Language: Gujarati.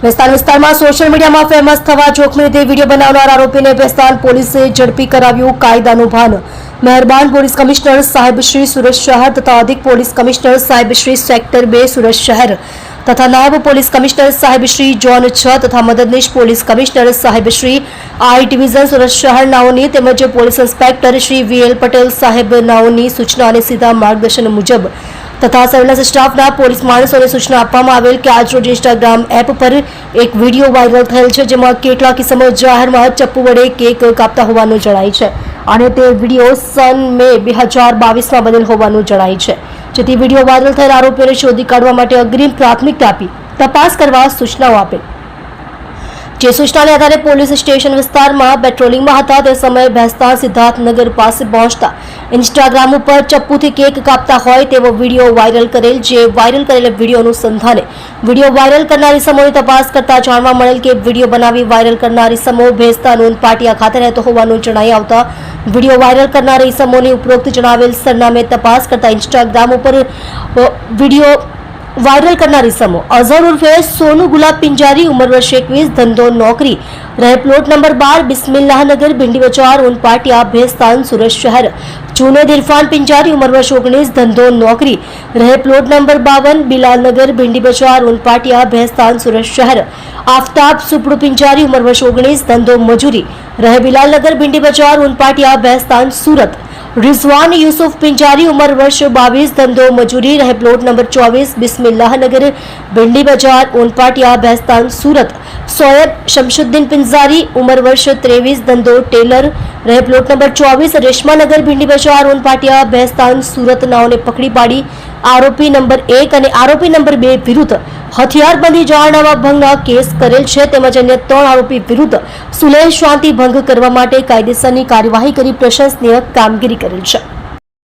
વિસ્તારમાં સોશિયલ મીડિયામાં ફેમસ થવા જોખમી રીતે વિડીયો બનાવનાર આરોપીને ભેસ્તાન પોલીસે ઝડપી કરાવ્યું કાયદાનું ભાન. મહેરબાન પોલીસ કમિશનર સાહેબ શ્રી સુરત શહેર તથા અધિક પોલીસ કમિશનર સાહેબ શ્રી સેક્ટર 2 સુરત શહેર તથા નાયબ પોલીસ કમિશનર સાહેબ શ્રી ઝોન 6 તથા મદદનીશ પોલીસ કમિશનર સાહેબ શ્રી આઈ ડિવિઝન સુરત શહેર નાઓની તેમજ police inspector Shri VL Patel સાહેબ નાઓની સૂચના અને સીધા માર્ગદર્શન મુજબ તથા સર્વેલન્સ સ્ટાફના પોલીસ માણસોને સૂચના આપવામાં આવેલ કે આજરોજ ઇન્સ્ટાગ્રામ એપ પર એક વિડીયો વાયરલ થયેલ છે, જેમાં કેટલાક કિસ્સામાં જાહેરમાં ચપ્પુ વડે કેક કાપતા હોવાનું જણાય છે અને તે વિડીયો સન મે 2022માં બનેલ હોવાનું જણાય છે. જેથી વિડીયો વાયરલ થયેલ આરોપીઓને શોધી કાઢવા માટે અગ્રિમ પ્રાથમિકતા આપી તપાસ કરવા સૂચનાઓ આપેલ. જે સૂચનાને આધારે પોલીસ સ્ટેશન વિસ્તારમાં પેટ્રોલિંગમાં હતા તે સમયે ભેસ્તાન સિદ્ધાર્થનગર પાસે પહોંચતા ઇન્સ્ટાગ્રામ ઉપર ચપ્પુથી કેક કાપતા હોય તેવો વિડીયો વાયરલ કરેલ. જે વાયરલ કરેલા વિડીયો અનુસંધાને વિડીયો વાયરલ કરનારી સમૂહની તપાસ કરતા જાણવા મળેલ કે વિડીયો બનાવી વાયરલ કરનારી સમૂહ ભેસ્તાન પાટિયા ખાતે રહેતો હોવાનું જણાઈ આવતા વિડીયો વાયરલ કરનારી સમૂહની ઉપરોક્ત જણાવેલ સરનામે તપાસ કરતા ઇન્સ્ટાગ્રામ ઉપર વિડીયો વાયરલ કરનારી સમૂહ અઝહર ઉર્ફે સોનુ ગુલાબ પિંજારી ઉંમર વર્ષ 21 ધંધો નોકરી રહે પ્લોટ નંબર 12 બિસ્મિલ્લાહનગર ભિંડી બજાર ઉનપાટિયા ભેસ્તાન સુરત શહેર. જુનેદ ઇરફાન પિંજારી ઉંમર વર્ષ 19 ધંધો નોકરી રહે પ્લોટ નંબર 52 બિલાલનગર ભિંડી બજાર ઉનપાટિયા ભેસ્તાન સુરત શહેર. આફતાબ સુપડુ પિંજારી ઉંમર વર્ષ 19 ધંધો મજૂરી રહે બિલાલનગર ભિંડી બજાર ઉનપાટિયા ભેસ્તાન સુરત. रिजवान यूसुफ पिंजारी उम्र वर्ष 22 धंधो मजूरी रहे प्लॉट नंबर 24 बिस्मिल्लाहनगर भिंडी बाजार उनपाटिया भैस्तान सूरत. सोएब शमशुद्दीन पिंजारी उम्र वर्ष 23 धंधो टेलर रहे प्लॉट नंबर 24 रेशमानगर भिंडी बाजार उनपाटिया भैस्तान सूरत नाओने पकड़ी पाड़ी आरोपी नंबर 1 અને આરોપી નંબર 2 વિરુદ્ધ હથિયારબંધી જાહેરનામા ભંગના કેસ કરેલ છે. તેમજ અન્ય 3 આરોપી વિરુદ્ધ સુલેહ શાંતિ ભંગ કરવા માટે કાયદેસરની કાર્યવાહી કરી પ્રશંસનીય કામગીરી કરેલ છે.